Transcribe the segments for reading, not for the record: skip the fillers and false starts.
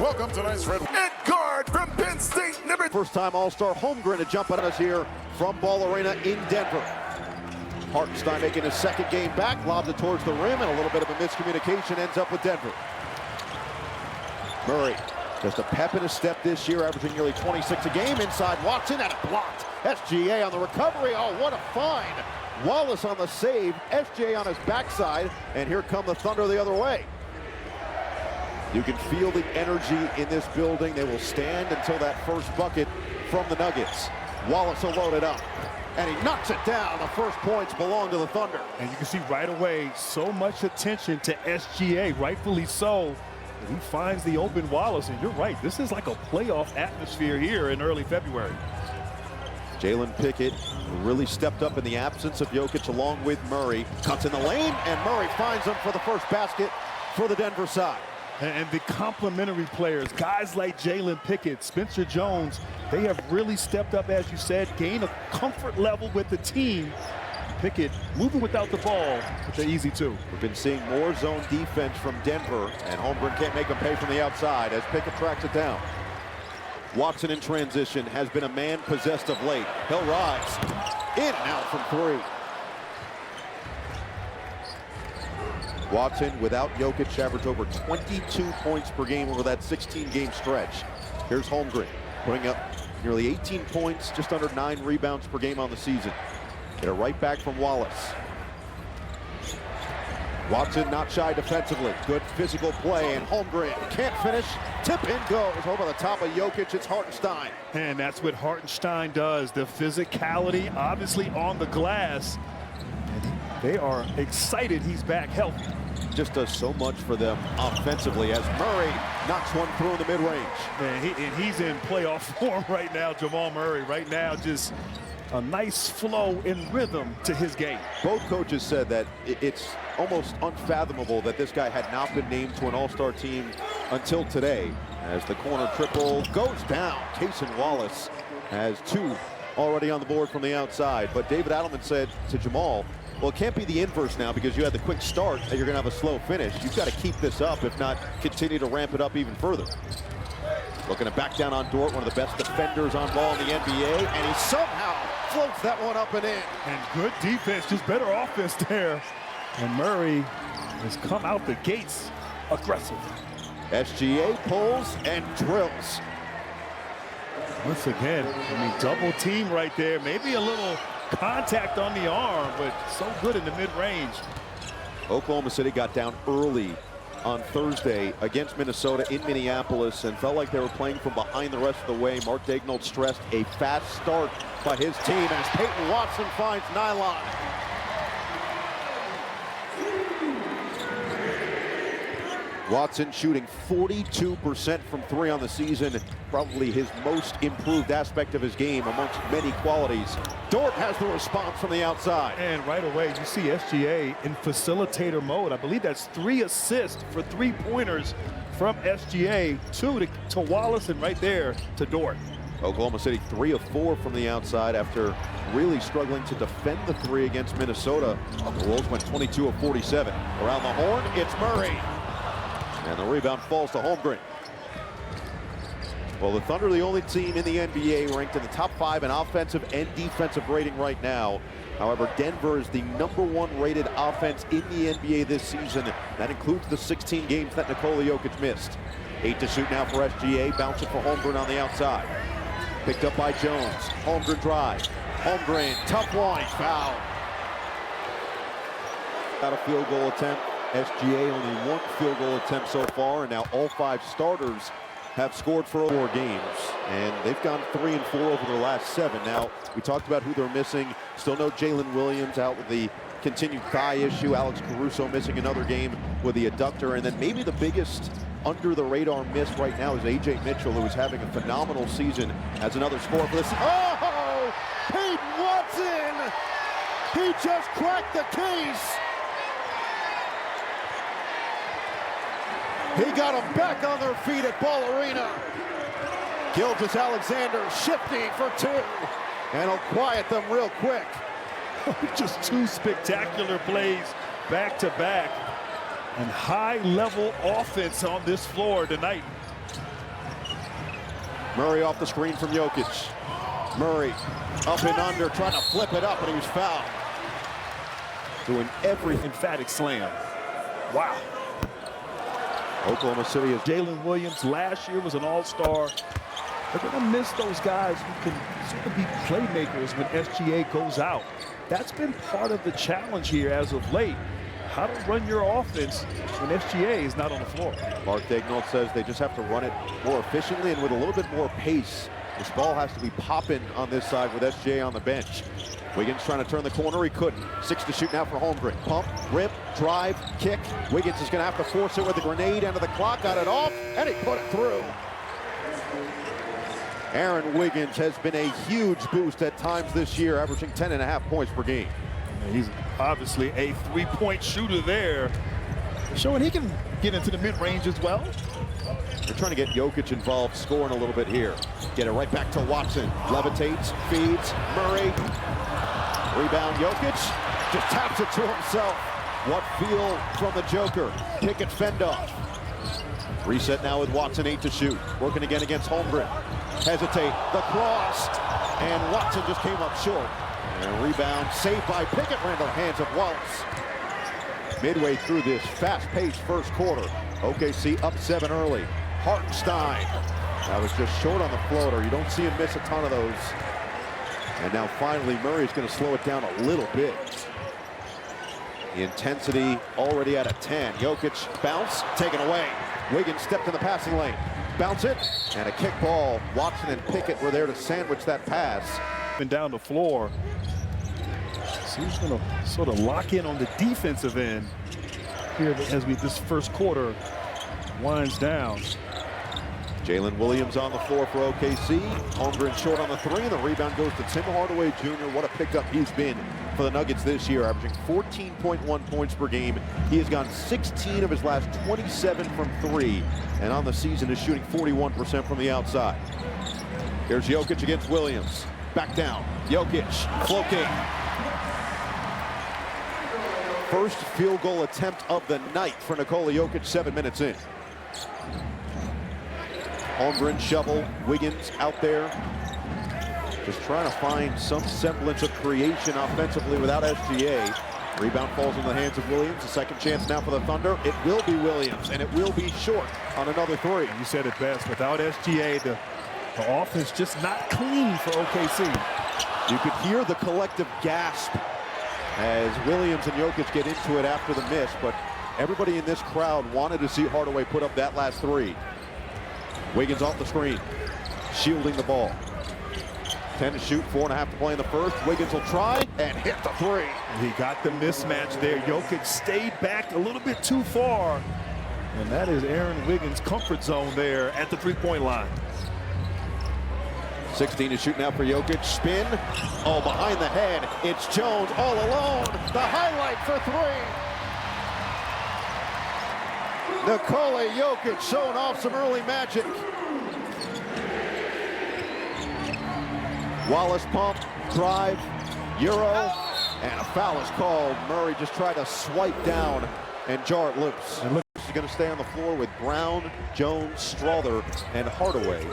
Welcome to tonight's red and guard from Penn State. First-time All-Star Holmgren to jump on us here from Ball Arena in Denver. Hartenstein making his second game back, lobs it towards the rim, and a little bit of a miscommunication ends up with Denver. Murray, just a pep in his step this year, averaging nearly 26 a game. Inside Watson, and it blocked. SGA on the recovery. Oh, what a find. Wallace on the save, SGA on his backside, and here come the Thunder the other way. You can feel the energy in this building. They will stand until that first bucket from the Nuggets. Wallace will load it up, and he knocks it down. The first points belong to the Thunder. And you can see right away so much attention to SGA, rightfully so. He finds the open Wallace, and you're right, this is like a playoff atmosphere here in early February. Jalen Pickett really stepped up in the absence of Jokic along with Murray. Cuts in the lane, and Murray finds him for the first basket for the Denver side. And the complementary players, guys like Jalen Pickett, Spencer Jones, they have really stepped up, as you said, gained a comfort level with the team. Pickett moving without the ball, but they're easy too. We've been seeing more zone defense from Denver, and Holmgren can't make them pay from the outside as Pickett tracks it down. Watson in transition has been a man possessed of late. He'll rise. In and out from three. Watson, without Jokic, averaged over 22 points per game over that 16-game stretch. Here's Holmgren, putting up nearly 18 points, just under 9 rebounds per game on the season. Get it right back from Wallace. Watson not shy defensively. Good physical play, and Holmgren can't finish. Tip in goes over the top of Jokic. It's Hartenstein. And that's what Hartenstein does. The physicality, obviously on the glass. And they are excited he's back healthy. Just does so much for them offensively as Murray knocks one through in the mid-range. And he's in playoff form right now, Jamal Murray. Right now, just a nice flow and rhythm to his game. Both coaches said that it's almost unfathomable that this guy had not been named to an all-star team until today. As the corner triple goes down, Cason Wallace has 2 already on the board from the outside. But David Adelman said to Jamal, well, it can't be the inverse now because you had the quick start and you're going to have a slow finish. You've got to keep this up, if not continue to ramp it up even further. Looking to back down on Dort, one of the best defenders on ball in the NBA, and he somehow floats that one up and in. And good defense, just better offense there. And Murray has come out the gates aggressive. SGA pulls and drills. Once again, I mean, double team right there. Maybe a little contact on the arm, but so good in the mid-range. Oklahoma City got down early on Thursday against Minnesota in Minneapolis and felt like they were playing from behind the rest of the way. Mark Daigneault stressed a fast start by his team as Peyton Watson finds nylon. Watson shooting 42% from 3 on the season, probably his most improved aspect of his game amongst many qualities. Dort has the response from the outside. And right away, you see SGA in facilitator mode. I believe that's 3 assists for 3-pointers from SGA, 2 to Wallace, and right there to Dort. Oklahoma City 3 of 4 from the outside after really struggling to defend the 3 against Minnesota. The Wolves went 22 of 47. Around the horn, it's Murray. And the rebound falls to Holmgren. Well, the Thunder are the only team in the NBA ranked in the top 5 in offensive and defensive rating right now. However, Denver is the #1 rated offense in the NBA this season. That includes the 16 games that Nikola Jokic missed. 8 to shoot now for SGA, bouncing for Holmgren on the outside. Picked up by Jones. Holmgren drive. Holmgren, tough one, foul. Got a field goal attempt. SGA only 1 field goal attempt so far, and now all 5 starters have scored for 4 games, and they've gone 3 and 4 over their last 7. Now, we talked about who they're missing. Still no Jalen Williams, out with the continued thigh issue. Alex Caruso missing another game with the adductor, and then maybe the biggest under-the-radar miss right now is A.J. Mitchell, who is having a phenomenal season as another scorer for this. Oh! Peyton Watson! He just cracked the case! He got them back on their feet at Ball Arena. Gilgeous-Alexander shifting for 2, and he'll quiet them real quick. Just 2 spectacular plays back to back, and high-level offense on this floor tonight. Murray off the screen from Jokic. Murray up and under, trying to flip it up, and he was fouled. Doing every emphatic slam. Wow. Oklahoma City is Jalen Williams last year was an all-star. They're going to miss those guys who can sort of be playmakers when SGA goes out. That's been part of the challenge here as of late. How to run your offense when SGA is not on the floor. Mark Daigneault says they just have to run it more efficiently and with a little bit more pace. This ball has to be popping on this side with SGA on the bench. Wiggins trying to turn the corner, he couldn't. 6 to shoot now for Holmgren. Pump, rip, drive, kick. Wiggins is going to have to force it with a grenade. End of the clock, got it off, and he put it through. Aaron Wiggins has been a huge boost at times this year, averaging 10.5 points per game. He's obviously a three-point shooter there, showing he can get into the mid-range as well. They're trying to get Jokic involved, scoring a little bit here. Get it right back to Watson. Levitates, feeds, Murray. Rebound, Jokic just taps it to himself. What feel from the Joker. Pickett fend off. Reset now with Watson, 8 to shoot. Working again against Holmgren. Hesitate, the cross, and Watson just came up short. And rebound saved by Pickett, ran to the hands of Wallace. Midway through this fast-paced first quarter, OKC up 7 early. Hartenstein, that was just short on the floater. You don't see him miss a ton of those. And now finally Murray's going to slow it down a little bit. The intensity already at a 10. Jokic bounce, taken away. Wiggins stepped in the passing lane. Bounce it, and a kick ball. Watson and Pickett were there to sandwich that pass. And down the floor. So he's going to sort of lock in on the defensive end here as this first quarter winds down. Jalen Williams on the floor for OKC. Holmgren short on the 3, and the rebound goes to Tim Hardaway Jr. What a pickup he's been for the Nuggets this year, averaging 14.1 points per game. He has gone 16 of his last 27 from 3, and on the season is shooting 41% from the outside. Here's Jokic against Williams. Back down. Jokic floating. First field goal attempt of the night for Nikola Jokic, 7 minutes in. Holmgren shovel, Wiggins out there. Just trying to find some semblance of creation offensively without SGA. Rebound falls in the hands of Williams. A second chance now for the Thunder. It will be Williams, and it will be short on another 3. You said it best. Without SGA, the offense just not clean for OKC. You could hear the collective gasp as Williams and Jokic get into it after the miss, but everybody in this crowd wanted to see Hardaway put up that last 3. Wiggins off the screen, shielding the ball. 10 to shoot, 4.5 to play in the first. Wiggins will try and hit the 3. He got the mismatch there. Jokic stayed back a little bit too far. And that is Aaron Wiggins' comfort zone there at the three-point line. 16 to shoot now for Jokic. Spin. Oh, behind the head. It's Jones all alone. The highlight for 3. Nikola Jokic showing off some early magic. Wallace pump, drive, Euro, and a foul is called. Murray just tried to swipe down and jar it loose. And look, he's going to stay on the floor with Brown, Jones, Strother, and Hardaway.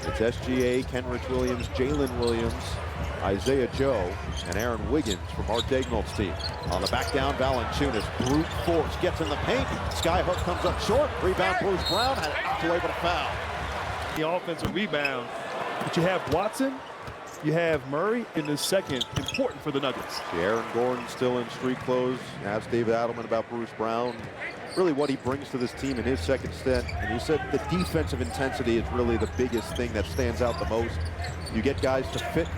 It's SGA, Kenrich Williams, Jalen Williams, Isaiah Joe, and Aaron Wiggins from Mark Daigneault's team. On the back down, Valanciunas, brute force, gets in the paint. Skyhook comes up short. Rebound, Bruce Brown had it knocked away but a foul. The offensive rebound. But you have Watson, you have Murray in the second. Important for the Nuggets. Aaron Gordon still in street clothes. Asked David Adelman about Bruce Brown. Really what he brings to this team in his second stint. And he said the defensive intensity is really the biggest thing that stands out the most. You get guys to fit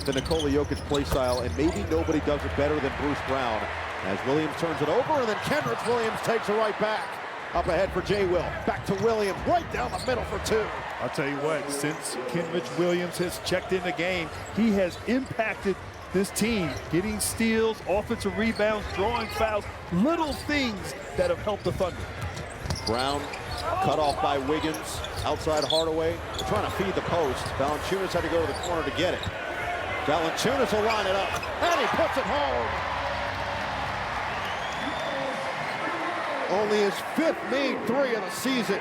the Nikola Jokic play style, and maybe nobody does it better than Bruce Brown. As Williams turns it over, and then Kenrich Williams takes it right back. Up ahead for J. Will. Back to Williams, right down the middle for 2. I'll tell you what, since Kenrich Williams has checked in the game, he has impacted this team, getting steals, offensive rebounds, drawing fouls, little things that have helped the Thunder. Brown cut off by Wiggins, outside Hardaway. They're trying to feed the post. Valanciunas had to go to the corner to get it. Valanciunas will line it up, and he puts it home. Only his 5th made 3 of the season.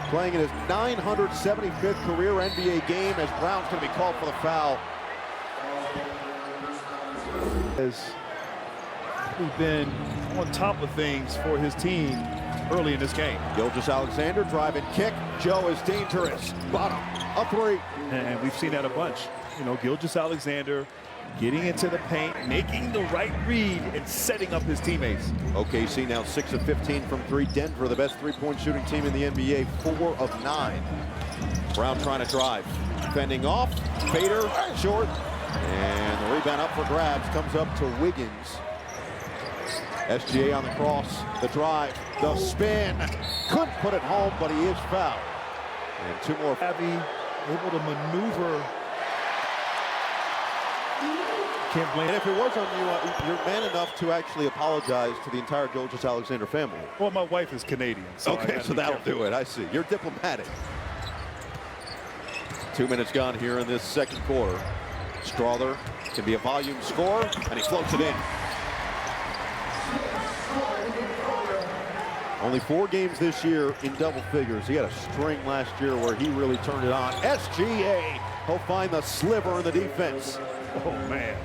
playing in his 975th career NBA game as Brown's going to be called for the foul. Has been on top of things for his team early in this game. Gilgeous-Alexander driving kick. Joe is dangerous. Bottom, a three. And we've seen that a bunch. You know, Gilgeous-Alexander getting into the paint, making the right read, and setting up his teammates. OKC now 6 of 15 from three. Denver, the best three-point shooting team in the NBA, 4 of 9. Brown trying to drive. Fending off. Fader, short. And the rebound up for grabs comes up to Wiggins. SGA on the cross, the drive, the spin. Couldn't put it home, but he is fouled. And 2 more. Abby able to maneuver. Can't blame. And if it was on you, you're man enough to actually apologize to the entire Gilgeous-Alexander family. Well, my wife is Canadian. So okay, so that'll do it. I see. You're diplomatic. 2 minutes gone here in this second quarter. Strawther can be a volume scorer, and he floats it in. Only 4 games this year in double figures. He had a string last year where he really turned it on. SGA, he'll find the sliver in the defense. Oh, man.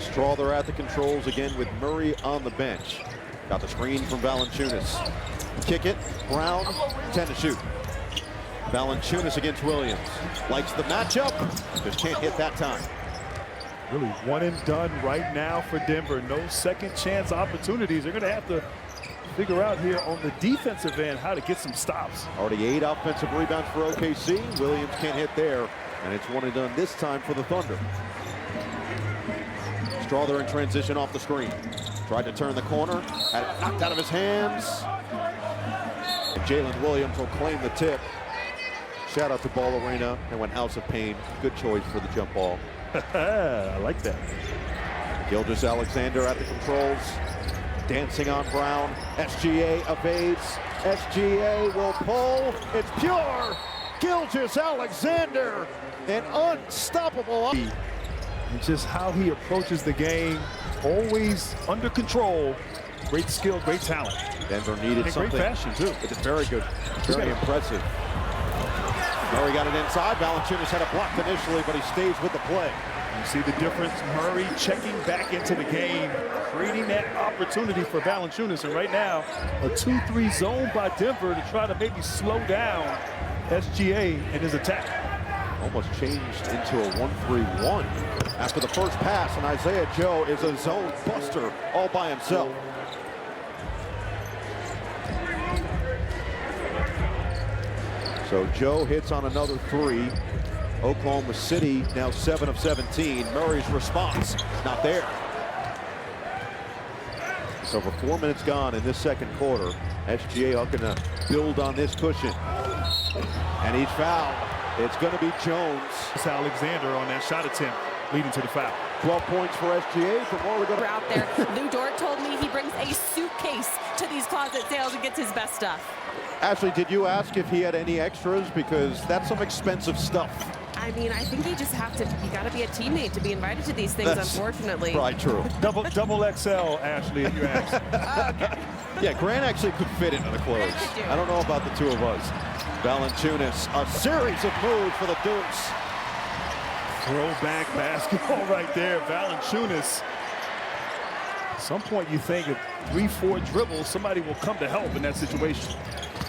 Strawther at the controls again with Murray on the bench. Got the screen from Valanciunas. Kick it, Brown, 10 to shoot. Valanciunas against Williams. Likes the matchup, just can't hit that time. Really one and done right now for Denver. No second chance opportunities. They're going to have to figure out here on the defensive end how to get some stops. Already 8 offensive rebounds for OKC. Williams can't hit there, and it's one and done this time for the Thunder. Strawther in transition off the screen. Tried to turn the corner, had it knocked out of his hands. And Jalen Williams will claim the tip. Shout out to Ball Arena. They went House of Pain. Good choice for the jump ball. I like that. Gilgeous-Alexander at the controls. Dancing on Brown. SGA evades. SGA will pull. It's pure. Gilgeous-Alexander, an unstoppable. And just how he approaches the game, always under control. Great skill, great talent. Denver needed something. Great fashion, too. It's very good. Very impressive. Murray got it inside. Valanciunas had it blocked initially, but he stays with the play. You see the difference. Murray checking back into the game, creating that opportunity for Valanciunas. And right now, a 2-3 zone by Denver to try to maybe slow down SGA in his attack. Almost changed into a 1-3-1 after the first pass, and Isaiah Joe is a zone buster all by himself. So Joe hits on another 3. Oklahoma City now 7 of 17. Murray's response not there. It's over 4 minutes gone in this second quarter. SGA looking to build on this cushion. And he's fouled. It's going to be Jones. Alexander on that shot attempt leading to the foul. 12 points for SGA. For more, we go out there. Lou Dort told me he brings a suitcase to these closet sales and gets his best stuff. Ashley, did you ask if he had any extras? Because that's some expensive stuff. I mean, I think you just have to, you got to be a teammate to be invited to these things, unfortunately. Right, true. Double XL, Ashley, if you ask. Okay. Yeah, Grant actually could fit into the clothes. I don't know about the 2 of us. Valanciunas, a series of moves for the Dukes. Throwback basketball right there. Valanciunas. At some point you think of 3-4 dribbles, somebody will come to help in that situation.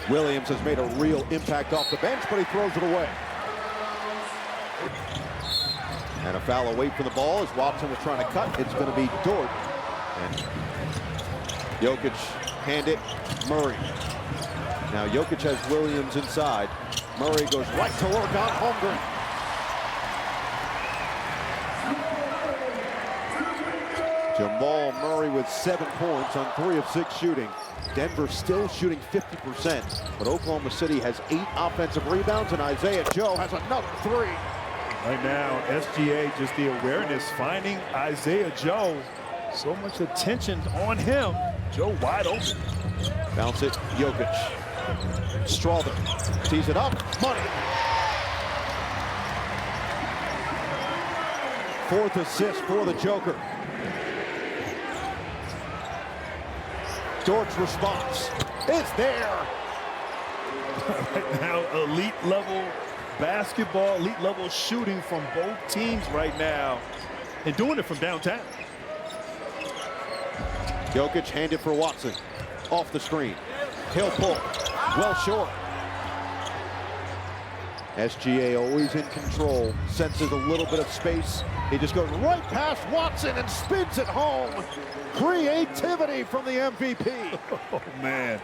Williams has made a real impact off the bench, but he throws it away. And a foul away from the ball as Watson was trying to cut. It's going to be Dort. And Jokic hand it, Murray. Now Jokic has Williams inside. Murray goes right to work on Holmgren. Jamal Murray with 7 points on 3 of 6 shooting. Denver still shooting 50%, but Oklahoma City has 8 offensive rebounds, and Isaiah Joe has another 3. Right now, SGA, just the awareness, finding Isaiah Joe. So much attention on him. Joe wide open. Bounce it, Jokic. Strawther tees it up, money. 4th assist for the Joker. Dort's response is there. Right now, elite level basketball, elite level shooting from both teams right now, and doing it from downtown. Jokic handed for Watson. Off the screen. He'll pull. Well short. SGA always in control. Senses a little bit of space. He just goes right past Watson and spins it home. Creativity from the MVP. Oh, man.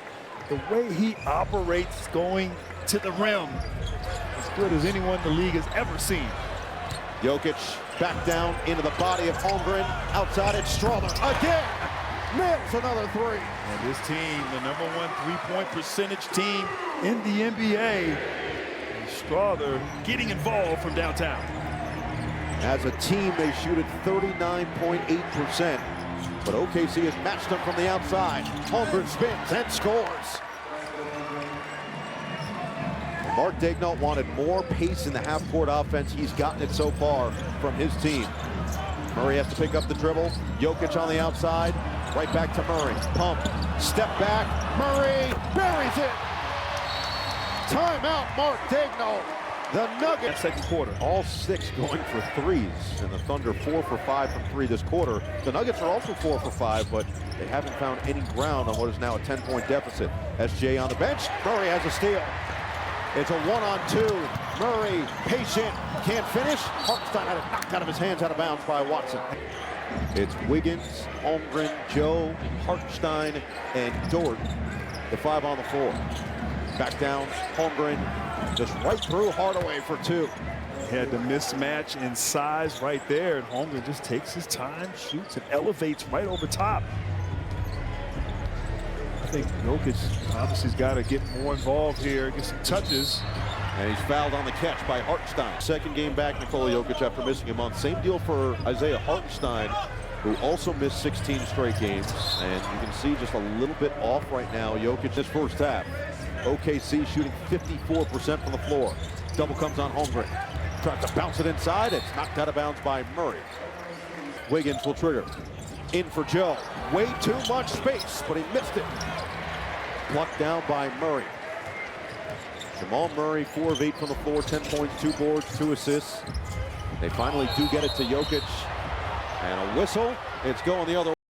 The way he operates going to the rim, as good as anyone in the league has ever seen. Jokic back down into the body of Holmgren. Outside it's Strother again. Nails another three. And this team, the #1 3-point percentage team in the NBA. Strother getting involved from downtown. As a team, they shoot at 39.8%. But OKC has matched them from the outside. Holmgren spins and scores. Mark Daigneault wanted more pace in the half-court offense. He's gotten it so far from his team. Murray has to pick up the dribble. Jokic on the outside. Right back to Murray. Pump. Step back. Murray buries it. Timeout, Mark Daigneault. The Nuggets. Second quarter. All 6 going for threes. And the Thunder 4 for 5 from 3 this quarter. The Nuggets are also 4 for 5, but they haven't found any ground on what is now a 10-point deficit. SJ on the bench. Murray has a steal. It's a 1-on-2. Murray, patient, can't finish. Hartenstein had it knocked out of his hands, out of bounds by Watson. It's Wiggins, Holmgren, Joe, Hartenstein, and Dort, the 5 on the floor. Back down, Holmgren, just right through Hardaway for 2. Had the mismatch in size right there, and Holmgren just takes his time, shoots, and elevates right over top. I think Jokic obviously has got to get more involved here, get some touches. And he's fouled on the catch by Hartenstein. Second game back, Nikola Jokic, after missing a month. Same deal for Isaiah Hartenstein, who also missed 16 straight games. And you can see just a little bit off right now. Jokic this first half. OKC shooting 54% from the floor. Double comes on Holmgren. Tries to bounce it inside. It's knocked out of bounds by Murray. Wiggins will trigger. In for Joe. Way too much space, but he missed it. Plucked down by Murray. Jamal Murray, 4 of 8 from the floor, 10 points, 2 boards, 2 assists. They finally do get it to Jokic. And a whistle. It's going the other way.